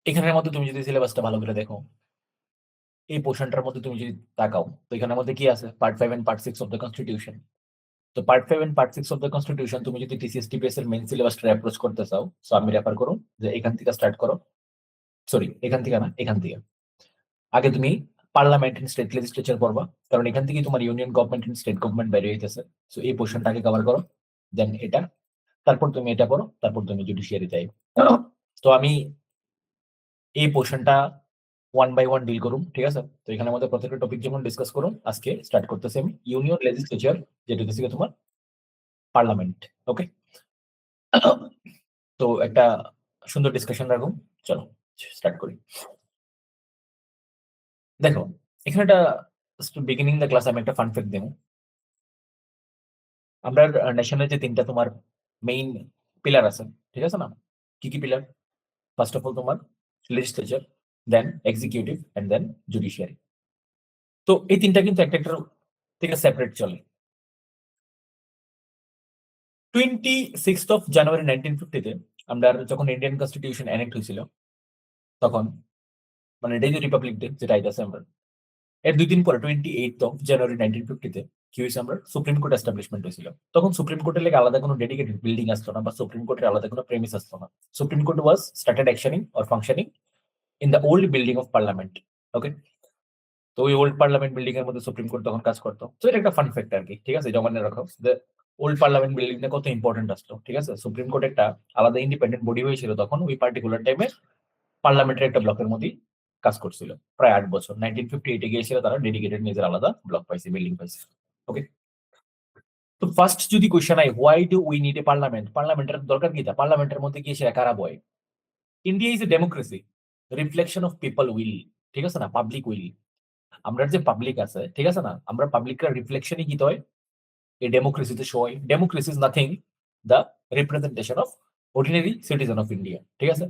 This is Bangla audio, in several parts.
এখানের মধ্যে তুমি যদি সিলেবাসটা ভালো করে দেখো, এই পোর্শনটার মধ্যে তুমি যদি তাকাও, তো এখানের মধ্যে কি আছে? Part 5 and part 6 of the constitution. তো part 5 and part 6 of the constitution তুমি যদি টিসিএস টিপিএস এর মেইন সিলেবাসটা অ্যাপ্রোচ করতে চাও, সো আমি রেফার করুন যে এখান থেকে স্টার্ট করো। সরি, এখান থেকে না, এখান থেকে। আগে তুমি পার্লামেন্ট এন্ড স্টেট লেজিসলেচার পড়বা, কারণ এখান থেকে তোমার union government and state government বেরিয়ে হইতেছে। সো এই পোর্শনটাকে কভার করো, দেন এটা, তারপর তুমি এটা করো, তারপর তুমি জুডিশিয়ারি যাই। তো আমি এই পোর্শনটা ওয়ান বাই ওয়ান ডিল করুন, ঠিক আছে? তো এখানে আমাদের প্রত্যেকটা টপিক যেমন ডিসকাস করুন, আজকে স্টার্ট করতেছি আমি ইউনিয়ন লেজিসলেচার, যেটা হচ্ছে তোমার পার্লামেন্ট। ওকে, তো একটা সুন্দর ডিসকাশন রাখুন। চলো স্টার্ট করি। দেখো, এখানে একটা বিগিনিং দ্য ক্লাস আমি একটা ফান ফ্যাক্ট দেবো। আমরা ন্যাশনাল যে তিনটা তোমার মেইন পিলার আছে, ঠিক আছে না? কি কি পিলার? ফার্স্ট অফ অল তোমার legislature, then executive, and then judiciary. তো এই তিনটা কিন্তু একটা একটা থেকে সেপারেট চলে। 26 জানুয়ারি 1950-তে আমরা যখন ইন্ডিয়ান কনস্টিটিউশন এনেক্ট হয়েছিল, তখন মানে ডে রিপাবলিক ডে যেটা আইতাছে আমরা, এর 2 দিন পরে 28 জানুয়ারি 1950-তে কি হয়েছে? আমরা সুপ্রিম কোর্ট এস্টাবলিশমেন্ট হয়েছিল। তখন সুপ্রিম কোর্টের লেগে আলাদা কোনো ডেডিকেটেড বিল্ডিং আসতো না, বা সুপ্রিম কোর্টের আলাদা কোনো প্রেমিস আসতো না। Supreme court was started actioning or functioning in the old building of parliament. Okay, তো ওই ওল্ড পার্লামেন্ট বিল্ডিং এর মধ্যে সুপ্রিম কোর্ট তখন কাজ করতো। তো এটা একটা ফান ফ্যাক্ট আর কি, ঠিক আছে? জমানে রাখো যে ওল্ড পার্লামেন্ট বিল্ডিংটা কত ইম্পর্টেন্ট আসতো, ঠিক আছে? সুপ্রিম কোর্ট একটা আলাদা ইন্ডিপেন্ডেন্ট বডি হয়েছিল তখন ওই পার্টিকুলার টাইমে, পার্লামেন্টের একটা ব্লকের মধ্যেই কাজ করছিল প্রায় 8 বছর। 1958-এ গিয়েছিল তারা, ডেডিকেটেড নিজের আলাদা ব্লক পাইছে, বিল্ডিং পাইছে। ওকে, তো ফার্স্ট যদি question I, why do we need a parliament? পার্লামেন্টের দরকার কি? পার্লামেন্টের মধ্যে গিয়ে সেটা কারা বয়? India is a democracy, reflection of people will, ঠিক আছে না? Public will. আমরা যে পাবলিক আছে, ঠিক আছে না, আমরা পাবলিকের রিফ্লেকশনই কি হয় এই ডেমোক্রেসিতে শো হয়। Democracy is nothing the representation of ordinary citizen of India, ঠিক আছে?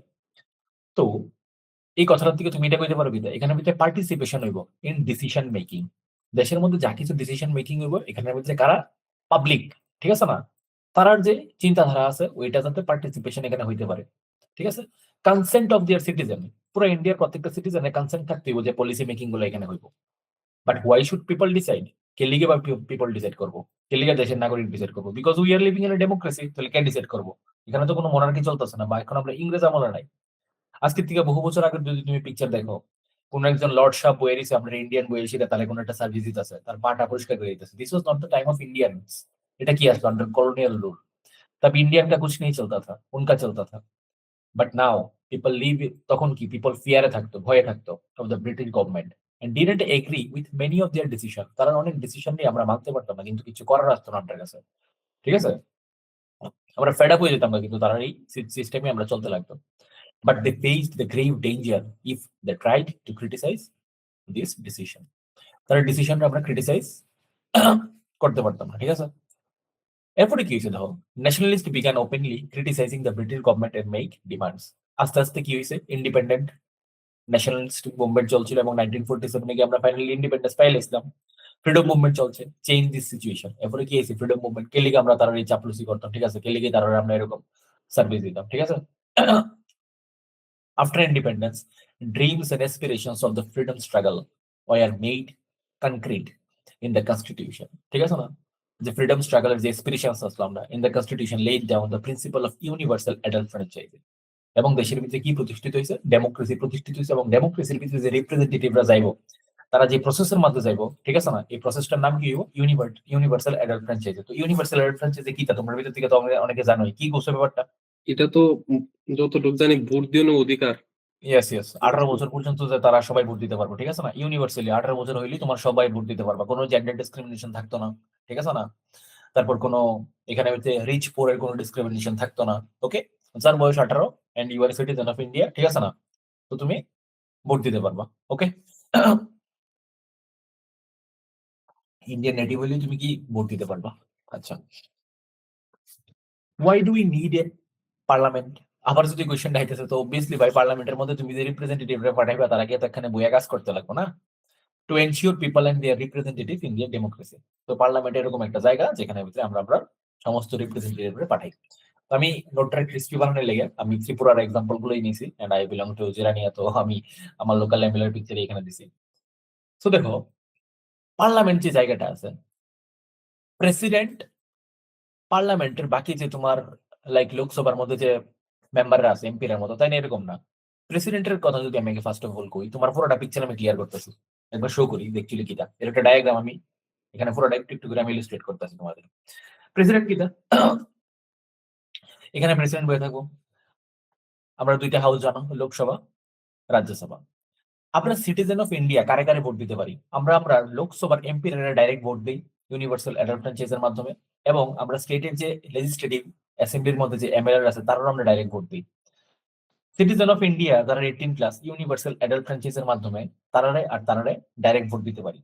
তো এই কথাটার থেকে তুমি এটা কইতে পারো কি, এখানে ভিতরে পার্টিসিপেশন হইব ইন ডিসিশন মেকিং। দেশের মধ্যে যা কিছু ডিসিশন মেকিং হইব, এখানের মধ্যে কারা? পাবলিক, ঠিক আছে না? তারার যে চিন্তাধারা আছে ওইটা যাতে পার্টিসিপেশন এখানে হইতে পারে, ঠিক আছে? কনসেন্ট অফ দিয়ার সিটিজেন, পুরো ইন্ডিয়ার প্রত্যেকটা সিটিজেনের কনসেন্ট থাকতে হইব যে পলিসি মেকিং গুলো এখানে হইব। But why should people decide? কে লিগে বা পিপল ডিসাইড করবো? কে লিগে দেশের নাগরিক ডিসাইড করবো? Because we are living in a democracy. তাহলে কে ডিসাইড করবো? এখানে তো কোনো মোনার্কি চলতেছে না, বা এখন আমরা ইংরেজ আমলে নাই। আজকের থেকে বহু বছর আগে যদি তুমি পিকচার দেখো, কোন একজন লর্ড সাহেব বইয়ে দিছে আপনার ইন্ডিয়ান বইয়ে এসে তাহলে কোন একটা সার্ভিস দিতেছে, তার পাটা পরিষ্কার করে দিতেছে। This was not the time of Indians. এটা কি আসলো? Under colonial rule. तब इंडियन का कुछ नहीं चलता था, उनका चलता था। বাট নাও পিপল লিভ, তখন কি পিপল ফিয়ারে থাকতো, ভয়ে থাকতো of the British government, and didn't agree with many of their decision. তারা অনেক ডিসিশন নিয়ে আমরা মানতে পারতাম না, কিন্তু কিছু করার আসতো না আমাদের কাছে, ঠিক আছে? আমরা ফেড আপ হয়ে যেতাম না, কিন্তু তারা এই সিস্টেমে আমরা চলতে লাগতো। But they faced the grave danger if they tried to criticise this decision. তারা ডিসিশনটা আমরা ক্রিটিসাইজ করতে পারতাম না, ঠিক আছে? এরপরে কি হয়েছে দেখো, nationalist began openly criticising the British government and make demands. আস্তে আস্তে কি হয়েছে, ইন্ডিপেন্ডেন্ট ন্যাশনালিস্ট মুভমেন্ট চলছিল, এবং 1947-এ গিয়ে আমরা ফাইনালি ইন্ডিপেন্ডেন্স পাইলাম। ফ্রিডম মুভমেন্ট চলছে, চেঞ্জ দিস সিচুয়েশন। এরপরে কি হয়েছে, ফ্রিডম মুভমেন্ট কে লিগে আমরা তারা এই চাপলুসি করতাম, ঠিক আছে? কে লিগে তারা আমরা এরকম সার্ভিস দিতাম, ঠিক আছে? After independence, dreams and aspirations of the freedom struggle were made concrete in the constitution, ঠিক আছে না? যে ফ্রিডম স্ট্রাগলের যে অ্যাসপিরেশনস আসলো আমরা, in the constitution laid down the principal of universal adult franchise. এবং দেশের ভিতরে কি প্রতিষ্ঠিত হয়েছে? ডেমোক্রেসি প্রতিষ্ঠিত হয়েছে। এবং ডেমোক্রেসির ভিতরে যে রিপ্রেজেন্টেটিভরা যাইবো, তারা যে প্রসেসের মধ্যে যাইবো, ঠিক আছে না, এই প্রসেসটার নাম কি হইব? Universal adult franchise. তো ইউনিভার্সাল অ্যাডাল্ট ফ্র্যাঞ্চাইজি কি, তা তোমার ভিতর থেকে তো অনেকে জানোই, কি গোছে ব্যাপারটা? এটা তো যতটুকু জানি ভোট দেওয়ার অধিকার। ইয়েস, ইয়েস, 18 বছর পর্যন্ত যে তারা সবাই ভোট দিতে পারবো, ঠিক আছে না? ইউনিভার্সালি 18 বছর হইলেই তোমার সবাই ভোট দিতে পারবা, কোনো জেন্ডার ডিসক্রিমিনেশন থাকতো না, ঠিক আছে না? তারপর কোনো এখানে হচ্ছে রিচ পোর এর কোনো ডিসক্রিমিনেশন থাকতো না। ওকে, যার বয়স 18 and you are citizen of India, ঠিক আছে না, তো তুমি ভোট দিতে পারবা। ওকে, ইন্ডিয়ান নেটিভ হইলে তুমি কি ভোট দিতে পারবা। আচ্ছা, why do we need a parliament? আবার যদি কোয়েশ্চেনটা আইতেছে, তো অবভিয়াসলি ভাই পার্লামেন্টের মধ্যে তুমি যে রিপ্রেজেন্টেটিভরা পাঠাইবা, তারা কি তো এখানে বইয়া কাজ করতে লাগবে না? To ensure people and their representative in their democracy. তো পার্লামেন্ট এরকম একটা জায়গা যেখানে ভিতরে আমরা আমরা সমস্ত রিপ্রেজেন্টেটিভরা পাঠাই। তো আমি নোটটা ক্রিস্পি বানানোর লেগে আমি ত্রিপুরার এক্সাম্পল গুলোই নিয়েছি, and I belong to Jirania, তো আমি আমার লোকাল এমএলএর পিকচার এখানে দিছি। তো দেখো, পার্লামেন্ট যে জায়গাটা আছে, প্রেসিডেন্ট পার্লামেন্টের বাকি যে তোমার লাইক লোকসভার মধ্যে যে মেম্বাররা আছে এমপির মতো, তাই না? এরকম না। প্রেসিডেন্টের কথা যদি আমি ফার্স্ট অফ অল কই, তোমার পুরোটা পিকচার আমি ক্লিয়ার করতেছি, একবার শো করি দেখছিলি কিটা, এর একটা ডায়াগ্রাম আমি এখানে পুরোটা একটু একটু করে আমি ইলাস্ট্রেট করতেছি তোমাদের। প্রেসিডেন্ট কিটা, এখানে প্রেসিডেন্ট বয়ে থাকবো। আমরা দুইটা হাউস জানো, লোকসভা, রাজ্যসভা। আমরা সিটিজেন অফ ইন্ডিয়া কারে কারে ভোট দিতে পারি? আমরা লোকসভার এমপি ডাইরেক্ট ভোট দিই ইউনিভার্সাল অ্যাডাল্ট ফ্র্যাঞ্চাইজের মাধ্যমে, এবং আমরা স্টেটের যে লেজিসলেটিভ অ্যাসেম্বলির মধ্যে যে এমএলএ আছে তারাও আমরা ডাইরেক্ট ভোট দিই। সিটিজেন অফ ইন্ডিয়া যারা 18+ ইউনিভার্সাল অ্যাডাল্ট ফ্র্যাঞ্চাইজের মাধ্যমে তারারে ডাইরেক্ট ভোট দিতে পারি।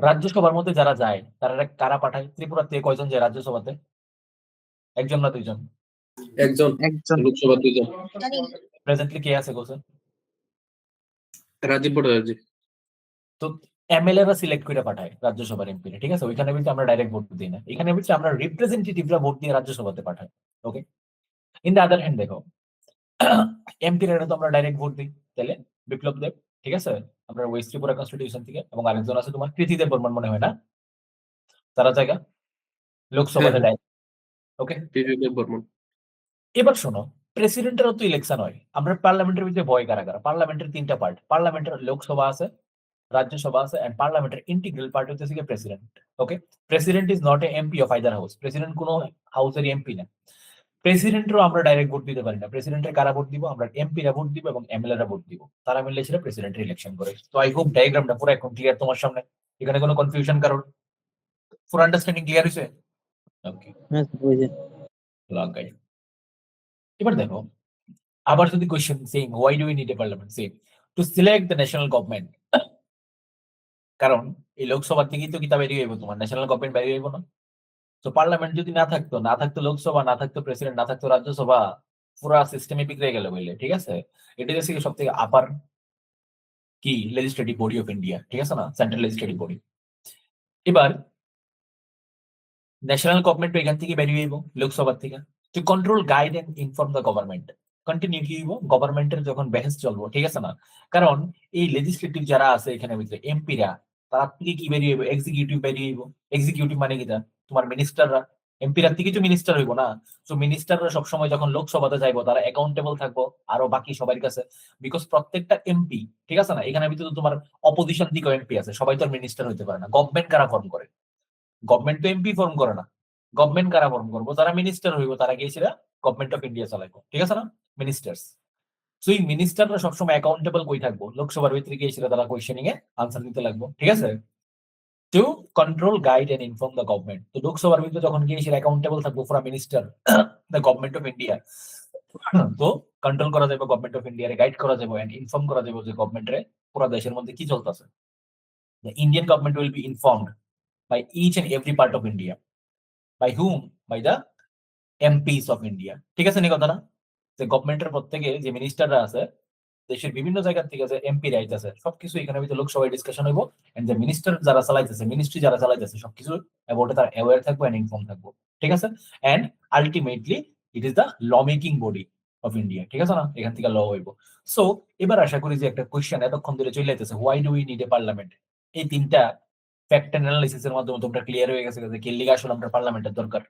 রাজ্যসভার মধ্যে যারা যায় তারা কারা পাঠায়? ত্রিপুরা থেকে কয়জন যায় রাজ্যসভাতে? একজন না দুইজন? একজন, লোকসভা 2 জন। প্রেজেন্টলি কে আছে কোসে? রাজীব ভট্টাচার্য। তো এমএলএরা সিলেক্ট করে পাঠায় রাজ্যসভার এমপি, ঠিক আছে? ওইখানে কিন্তু আমরা ডাইরেক্ট ভোট দিই না, এখানে বলছি আমরা রিপ্রেজেন্টেটিভরা ভোট দিয়ে রাজ্যসভাতে পাঠাই। ওকে, ইন দ্য আদার হ্যান্ড দেখো, এমপিরা তো আমরা ডাইরেক্ট ভোট দিই, তাহলে বিপ্লব দেব, ঠিক আছে, আমরা ওয়েস্ট ত্রিপুরা কনস্টিটিউশন থেকে, এবং আরেকজন আছে তোমার কৃতিদেব বর্মন মনে হয় না, তারা জায়গা লোকসভাতে ডাইরেক্ট। ওকে, কৃতিদেব বর্মন। এবার শোনো, প্রেসিডেন্টেরও তো ইলেকশন হয়। আমরা পার্লামেন্টের ভিতরে ভয় কারা কারা? পার্লামেন্টের 3টা পার্ট, পার্লামেন্টের লোকসভা আছে, রাজ্যসভা আছে, এন্ড পার্লামেন্টের ইন্টিগ্রাল পার্ট হচ্ছে কি president. Okay, president is not a MP of either house, president কোনো হাউসের এমপি না। প্রেসিডেন্টও আমরা ডাইরেক্ট ভোট দিতে পারি না। প্রেসিডেন্টের কারা ভোট দিব? আমরা এমপিরা ভোট দিব এবং এমএলএরা ভোট দিব, তারা মিলে সেটা প্রেসিডেন্টের ইলেকশন করে। তো আই হোপ ডায়াগ্রামটা পুরো এখন ক্লিয়ার তোমার সামনে, এখানে কোনো কনফিউশন কারণ, পুরো আন্ডারস্ট্যান্ডিং ক্লিয়ার হয়েছে? ওকে, লাগাই। এবার দেখো, আবার যদি question same, why do we need a parliament? Same, to select the national government. কারণ এই লোকসভা থেকেই তো কিতাব বেরিয়ে যাবো, তোমার ন্যাশনাল গভর্নমেন্ট বেরিয়ে যাবো না? তো পার্লামেন্ট যদি না থাকতো লোকসভা, না থাকতো প্রেসিডেন্ট, না থাকতো রাজ্যসভা, পুরা সিস্টেমে বিগড়ে গেল বলে, ঠিক আছে? এটা হচ্ছে সব থেকে আপার কি লেজিসলেটিভ বডি অফ ইন্ডিয়া, ঠিক আছে না, সেন্ট্রাল লেজিসলেটিভ বডি। এবার ন্যাশনাল গভর্নমেন্ট এখান থেকে বেরিয়ে যাবো লোকসভা থেকে, to control guide and inform the government. Continue কি হইব? গভর্নমেন্টের যখন বেহেস চলবো, ঠিক আছে না? কারণ এই লেজিসলেটিভ যারা আছে এখানে ভিতরে এমপিরা, তার থেকে কি বেরিয়ে যাবো? এক্সিকিউটিভ বেরিয়ে যাবো। এক্সিকিউটিভ মানে কি? তোমার মিনিস্টাররা। এমপিরা থেকে তো মিনিস্টার হইব না? তো মিনিস্টাররা সবসময় যখন লোকসভাতে যাইবো তারা অ্যাকাউন্টেবল থাকবো আরো বাকি সবার কাছে, বিকজ প্রত্যেকটা এমপি, ঠিক আছে না, এখানে ভিতরে তোমার অপোজিশন দিকেও এমপি আছে, সবাই তো মিনিস্টার হইতে পারে না। গভর্নমেন্ট কারা ফর্ম করে? গভর্নমেন্ট তো এমপি ফর্ম করে না। গভর্নমেন্ট কারা ফর্ম করবো? যারা মিনিস্টার হইব, তারা গিয়েছিল গভর্নমেন্ট অফ ইন্ডিয়া চালাইবো, ঠিক আছে না, মিনিস্টার্স। সো এই মিনিস্টাররা সবসময় অ্যাকাউন্টেবল কই থাকবো? লোকসভার ভিতরে গিয়েছিল তারা কোয়েশ্চেনিং এ আনসার দিতে লাগবো, ঠিক আছে, to control guide and inform the government. তো লোকসভার ভিতরে যখন গিয়েছিল অ্যাকাউন্টেবল থাকবো for minister the government of India, তো কন্ট্রোল করা যাবে গভর্নমেন্ট অফ ইন্ডিয়ারে, গাইড করা যাবে এন্ড ইনফর্ম করা যাবে যে গভর্নমেন্টরে পুরো দেশের মধ্যে কি চলতেছে। The Indian government will be informed by each and every part of India. By hmm? By the MPs of India, ঠিক আছে নি কথাটা? যে গভর্নমেন্টের প্রত্যেকে যে মিনিস্টাররা আছে দেশের বিভিন্ন জায়গা থেকে যে এমপি রাইট আছে, সবকিছু এখানে ভিতরে লোকসভায় ডিসকাশন হইব, এন্ড যে মিনিস্টার যারা চালাইতেছে, মিনিস্ট্রি যারা চালাইতেছে, সবকিছু অ্যাবাউট তারা অ্যাওয়্যার থাকবো এন্ড ইনফর্ম থাকবো, ঠিক আছে? And ultimately it is the law making body of India, ঠিক আছে না? এখান থেকে ল হইব। সো এবার আশা করি যে একটা কোয়েশ্চেন এতক্ষণ ধরে চলে যাইতেছে, why do we need a parliament, এই 3টা ফ্যাক্ট অ্যানালাইসিস এর মাধ্যমে তোমরা ক্লিয়ার হয়ে গেছে যে কি লিগে আসলে আমরা পার্লামেন্টের দরকার,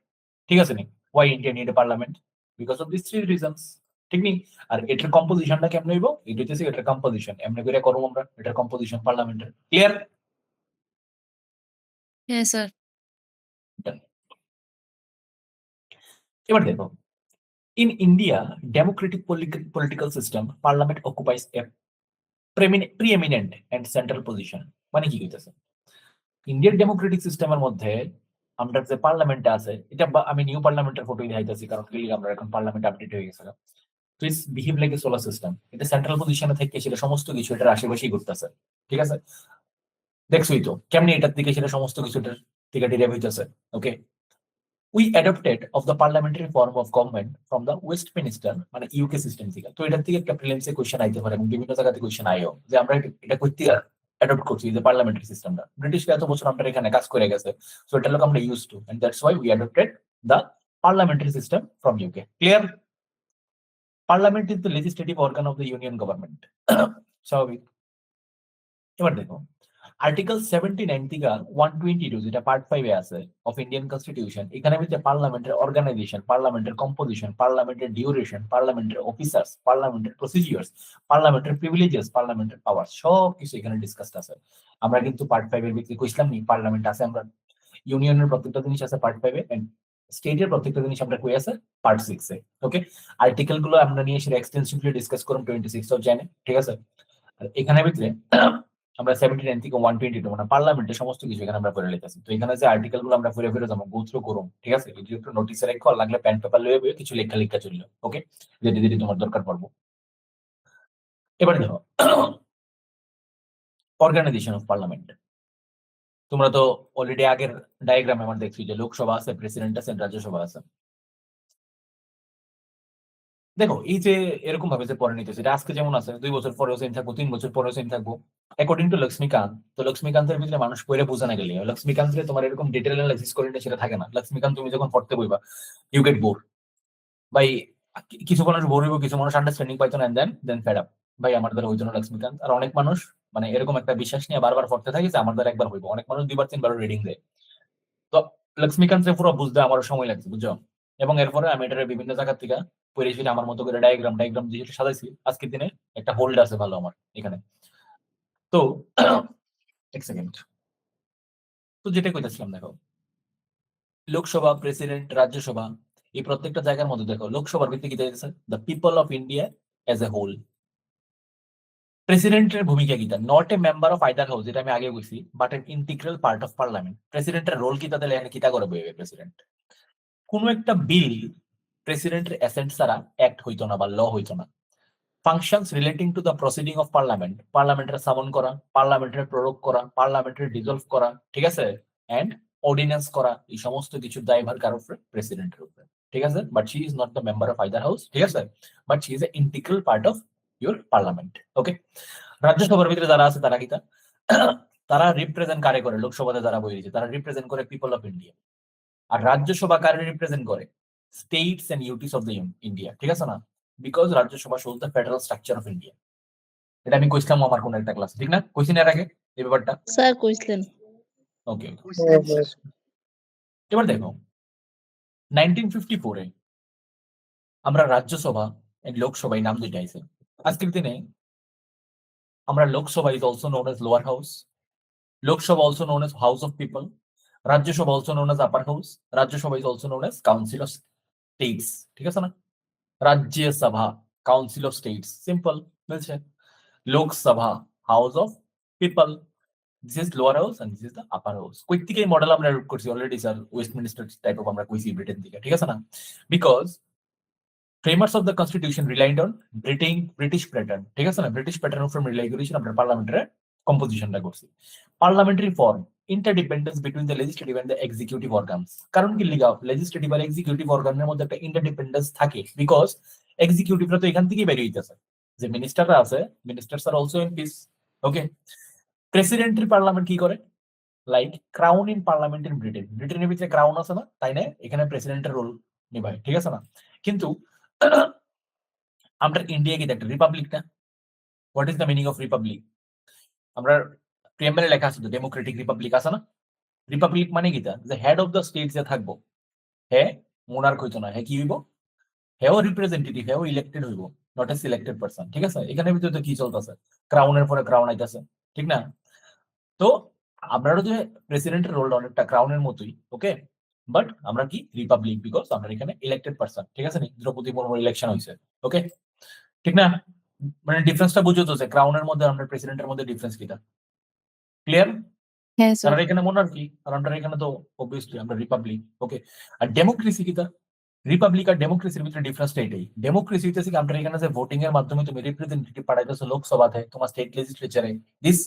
ঠিক আছে নি? Why India need a parliament? Because of this 3 reasons, ঠিক নি? আর এটার কম্পোজিশনটা কেমন হইব? এটা হচ্ছে এটার কম্পোজিশন, এমনি করে করব আমরা এটার কম্পোজিশন পার্লামেন্টের, ক্লিয়ার? হ্যাঁ স্যার। এবার দেখো, in India Democratic political system, parliament অকুপাইজ A preeminent and central position। মানে কি হইতেছে? ইন্ডিয়ান ডেমোক্রেটিক সিস্টেমের মধ্যে আমরা যে পার্লামেন্টে আছে, এটা আমি নিউ পার্লামেন্টের ফটো দেখাইতেছি কারণ ক্লিয়ার আমরা এখন পার্লামেন্ট আপডেট হয়ে গেছে। তো it's behave like a solar system, এটা সেন্ট্রাল পজিশনে থেকে সেটা সমস্ত কিছু এটার আশেপাশেই ঘুরতেছে, ঠিক আছে? দেখছোই তো কেমনি এটার দিকে সেটা সমস্ত কিছুটার থেকে ডিরাইভ হইতেছে। Okay, we adopted of the parliamentary form of government from the Westminster, মানে ইউকে সিস্টেম থেকে। তো এটার থেকে একটা প্রিলিমসে কোশ্চেন আইতে পারে এবং বিভিন্ন জায়গা থেকে কোশ্চেন আইও যে আমরা এটা করতে অ্যাডপ্ট করছি যে পার্লামেন্টারি সিস্টেমটা, ব্রিটিশ এত বছর আমরা এখানে কাজ করে গেছে, সো এটা লোক আমরা use to, and that's why we adopted the parliamentary system from UK. Clear? Parliament is the legislative organ of the union government. স্বাভাবিক। এবার দেখো আর্টিকেল 79 থেকে 122 যেটা পার্ট 5 এ আছে অফ ইন্ডিয়ান কনস্টিটিউশন, এখানে ভিতরে পার্লামেন্টের অর্গানাইজেশন, পার্লামেন্টের কম্পোজিশন, পার্লামেন্টের ডিউরেশন, পার্লামেন্টের অফিসার্স, পার্লামেন্টের প্রসিডিউরস, পার্লামেন্টের প্রিভিলেজেস, পার্লামেন্টের পাওয়ার সব কিছু এখানে ডিসকাসড আছে। আমরা কিন্তু পার্ট 5 এর ভিতরে কইছিলাম নি পার্লামেন্ট আছে, আমরা ইউনিয়নের প্রত্যেকটা জিনিস আছে পার্ট 5 এ, এন্ড স্টেটের প্রত্যেকটা জিনিস আমরা কই আছে পার্ট 6 এ। ওকে, আর্টিকেল গুলো আমরা নিয়ে এসে এক্সটেন্সিভলি ডিসকাস করব 26 অফ জানুয়ারি, ঠিক আছে। আর এখানে ভিতরে আমরা 79 থেকে 122 মানে পার্লামেন্টের সমস্ত কিছু এখানে আমরা করে লিখতেছি। তো এখানে যে আর্টিকেল গুলো আমরা ফিরে যাবো গো থ্রু করুম, ঠিক আছে। যদি একটু নোটিসে রেখো, লাগলে পেন পেপার লয়ে বইয়ে কিছু লেখা চললো। ওকে, যেটি যেটি তোমার দরকার পড়বো। এবারে দেখো অর্গানাইজেশন অফ পার্লামেন্ট। তোমরা তো অলরেডি আগের ডায়াগ্রামে আমার দেখছি যে লোকসভা আছে, প্রেসিডেন্ট আছে, রাজ্যসভা আছে। দেখো এই যে এরকম ভাবে যে পরে নিতেছে, এটা আজকে যেমন আছে 2 বছর পরেও সেম থাকবো, 3 বছর পরেও সেম থাকবো, অ্যাকর্ডিং টু লক্ষ্মীকান্ত। তো লক্ষ্মীকান্তের ভিতরে মানুষ পড়ে বোঝা না গেলে লক্ষ্মীকান্তের তোমার এরকম ডিটেল অ্যানালাইসিস করে সেটা থাকে না। লক্ষ্মীকান্ত তুমি যখন পড়তে বইবা ইউ গেট বোর ভাই। কিছু মানুষ বোর হইব, কিছু মানুষ আন্ডারস্ট্যান্ডিং পাইতো না, দেন ফেড আপ ভাই আমার দ্বারা ওই জন্য লক্ষ্মীকান্ত। আর অনেক মানুষ মানে এরকম একটা বিশ্বাস নিয়ে বারবার পড়তে থাকে যে আমার দ্বারা একবার হইব। অনেক মানুষ 2 বার 3 বার রিডিং দেয়। তো লক্ষ্মীকান্তের পুরো বুঝতে আমারও সময় লাগছে, বুঝছো। এবং এরপরে আমি এটার বিভিন্ন জায়গা থেকে পড়ে ফিরে আমার মতো করে ডায়াগ্রাম যেটা সাজাইছি আজকের দিনে একটা হোল্ড আছে ভালো আমার এখানে। তো এক সেকেন্ড, তো যেটা কইতাছিলাম দেখো লোকসভা, প্রেসিডেন্ট, রাজ্যসভা এই প্রত্যেকটা জায়গার মধ্যে দেখো লোকসভার ভিত্তি কি দিতেছে the people of India as a whole. প্রেসিডেন্টের ভূমিকা কি, not a member of either house, যেটা আমি আগে কইছি, but an integral part of parliament. প্রেসিডেন্টের রোল কি তাদের এখানে কিতা করে বইবে প্রেসিডেন্ট। কোন একটা বিল প্রেসিডেন্টের অ্যাসেন্ট ছাড়া অ্যাক্ট হইতো না বা ল হইতো না। Functions relating to the proceeding of parliament, পার্লামেন্টের সামন করা, পার্লামেন্টের প্রয়োগ করা, পার্লামেন্টের ডিজলভ করা, ঠিক আছে, এন্ড অর্ডিন্যান্স করা, এই সমস্ত কিছু দায়ভার কার উপরে, প্রেসিডেন্টের উপরে, ঠিক আছে। But she is not the member of either house, ঠিক আছে, but she is a integral part of your parliament. Okay, রাজ্যসভার ভিতরে যারা আছে তারা কি তারা রিপ্রেজেন্ট কারে করে, লোকসভাতে যারা বইছে তারা রিপ্রেজেন্ট করে পিপল অফ ইন্ডিয়া। আর রাজ্যসভা কারে রিপ্রেজেন্ট করে, states and UTs of the India, ঠিক আছে না। Because Rajya Sabha shows the federal structure of India. এটা আমি কইছিলাম আমার কোন একটা ক্লাস, ঠিক না, কইছি না এর আগে এই ব্যাপারটা। স্যার কইছিলেন। ওকে, এবার দেখো 1954 এ আমরা রাজ্যসভা এন্ড লোকসভা এই নাম দুইটা আইছে। আজকের দিনে আমরা Lok Sabha is also known as lower house, Lok Sabha also known as house of people, Rajya Sabha also known as upper house, Rajya Sabha is also known as council of states, ঠিক আছে না। Rajya Sabha council of states, simple মিলছে। Lok Sabha house of people, this is lower house and this is the upper house. কই থেকে এই মডেল আমরা রুট করছি already sir, Westminster type of আমরা কইছি ব্রিটেন থেকে, ঠিক আছে না। Because framers of the constitution relied on British pattern, ঠিক আছে না। ব্রিটিশ প্যাটার্ন উপর রিলাই করেছিল আমরা পার্লামেন্টের কম্পোজিশনটা করছি। Parliamentary form interdependence between the legislative and the executive organs. কারণ কি লিগা লেজিসলেটিভ আর এক্সিকিউটিভ অর্গানের মধ্যে একটা ইন্টারডিপেন্ডেন্স থাকে, বিকজ এক্সিকিউটিভরা তো এখান থেকেই বেরিয়ে হইতেছে, যে মিনিস্টাররা আছে, মিনিস্টারস আর অলসো এমপিস। ওকে, প্রেসিডেন্টের পার্লামেন্ট কি করে, like crown in parliament in Britain, ব্রিটেনের ভিতরে ক্রাউন আছে না, তাই না, এখানে প্রেসিডেন্টের রোল নিভায়, ঠিক আছে না। কিন্তু আমরা ইন্ডিয়া কি একটা রিপাবলিক না। What is the meaning of Republic, আমরা প্রিয়াম্বলে লেখা আছে তো ডেমোক্রেটিক রিপাবলিক আছে না। রিপাবলিক মানে কি, যে হেড অফ দ্য স্টেট যে থাকবো, হ্যাঁ মোনার্ক হইতো না, হ্যাঁ কি হইব, হ্যাঁ রিপ্রেজেন্টেটিভ, হ্যাঁ ইলেক্টেড হইব, নট এ সিলেক্টেড পারসন, ঠিক আছে। এখানে ভিতরে তো কি চলতেছে, ক্রাউনের পরে ক্রাউন আইতাছে, ঠিক না। তো আপনারও যে প্রেসিডেন্টের রোলটা অনেকটা ক্রাউনের মতোই, ওকে, বাট আমরা কি রিপাবলিক, বিকজ আমরা এখানে ইলেক্টেড পারসন, ঠিক আছে, দ্রৌপদী মুর্মুর ইলেকশন হয়েছে, ওকে, ঠিক না। মানে ডিফারেন্সটা বুঝো তো, ক্রাউনের মধ্যে আমরা প্রেসিডেন্টের মধ্যে ডিফারেন্স কিটা, ক্লিয়ার। হ্যাঁ স্যার। আর এখানে মনার্কি, আর আমরা এখানে তো অবভিয়াসলি আমরা রিপাবলিক, ওকে। আর ডেমোক্রেসি কিটা, রিপাবলিক আর ডেমোক্রেসির ভিতরে ডিফারেন্সটা এটাই। ডেমোক্রেসি হইতেছে কি আমরা এখানে যে ভোটিং এর মাধ্যমে তুমি রিপ্রেজেন্টেটিভ পাঠাইতেছো লোকসভাতে, তোমার স্টেট লেজিসলেচারে, this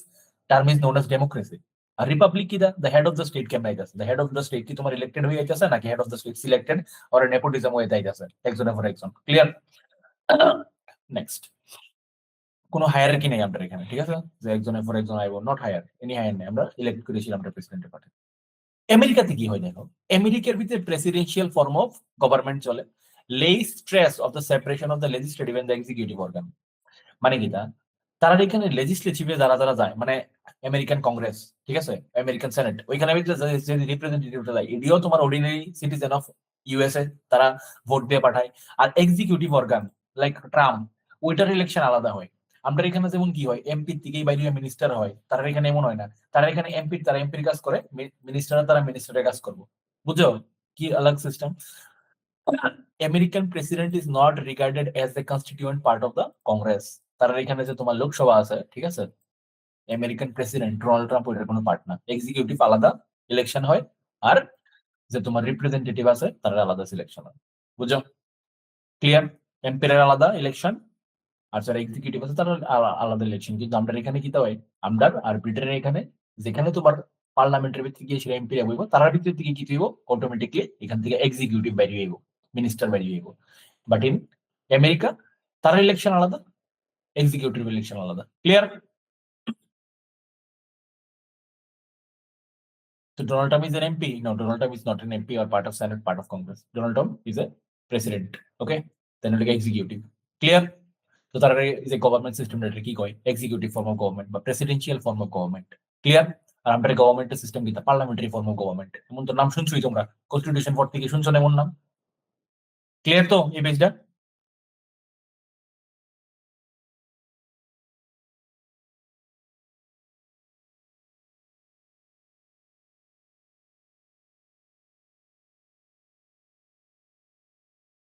term is known as democracy. আর রিপাবলিক কি, the head of the state কেমন আইতাছে, the head of the state কি তোমার ইলেক্টেড হয়ে আইতাছে নাকি head of the state selected or nepotism হয়ে আইতাছে, একজনের পর একজন, ক্লিয়ার। নেক্সট, কোনো হায়ারার্কি নেই আমাদের এখানে, ঠিক আছে, যে একজনের পর একজন আইবো, নট হায়ার, এনি হায়ার নেই, আমরা ইলেক্ট করেছিলাম আমরা প্রেসিডেন্টের পাঠাই। আমেরিকাতে কি হয় দেখো, আমেরিকার ভিতরে প্রেসিডেন্সিয়াল ফর্ম অফ গভর্নমেন্ট চলে, lay stress of the separation of the legislative and the executive organ. মানে কি তারা এখানে লেজিসলেটিভে যারা যারা যায়, মানে আমেরিকান কংগ্রেস, ঠিক আছে, আমেরিকান সেনেট, ওইখানে যে রিপ্রেজেন্টেটিভটা যায় এটিও তোমার অর্ডিনারি সিটিজেন অফ ইউএসএ, তারা ভোট দিয়ে পাঠায়। আর এক্সিকিউটিভ অর্গান লাইক ট্রাম্প, ওইটার ইলেকশন আলাদা হয়। আমরা এখানে যেমন কি হয়, এমপি থেকেই বাইরে মিনিস্টার হয়, তারা এখানে এমন হয় না। তারা এখানে এমপি তারা এমপির কাজ করে, মিনিস্টার তারা মিনিস্টারের কাজ করবো। বুঝছো কি আলাদা system? American president is not regarded as the constituent part of the Congress. তারা এখানে যে তোমার লোকসভা আছে, ঠিক আছে, আমেরিকান প্রেসিডেন্ট ডোনাল্ড ট্রাম্প ওইটার কোনো পার্ট না। এক্সিকিউটিভ আলাদা ইলেকশন হয়, আর যে তোমার রিপ্রেজেন্টেটিভ আছে তারা আলাদা সিলেকশন হয়। বুঝো? ক্লিয়ার? এমপির আলাদা ইলেকশন, আর যারা এক্সিকিউটিভ আছে তারা আলাদা ইলেকশন। কিন্তু আমরা এখানে কি হয়, আমরা আর ব্রিটেনের এখানে যেখানে তোমার পার্লামেন্টের ভিতরে গিয়ে সেটা এমপি হইব, তার ভিতর থেকে কি হইব, অটোমেটিকলি এখান থেকে এক্সিকিউটিভ বাইরে হইব, মিনিস্টার বাইরে হইব। বাট ইন আমেরিকা তার ইলেকশন আলাদা, এক্সিকিউটিভ ইলেকশন আলাদা। Clear? So Donald Trump is an MP? No, Donald Trump is not an MP or part of Senate, part of Congress. Donald Trump is a president. Okay? Then like executive. Clear? So তার is a government system that কি কয় executive form of government বা presidential form of government. Clear? আর আমরা গভর্নমেন্টের সিস্টেম কি পার্লামেন্টারি ফর্ম অফ গভর্নমেন্ট। এমন তো নাম শুনছোই তোমরা, কনস্টিটিউশন 4 থেকে শুনছো না এমন নাম? ক্লিয়ার তো এই পেজটা?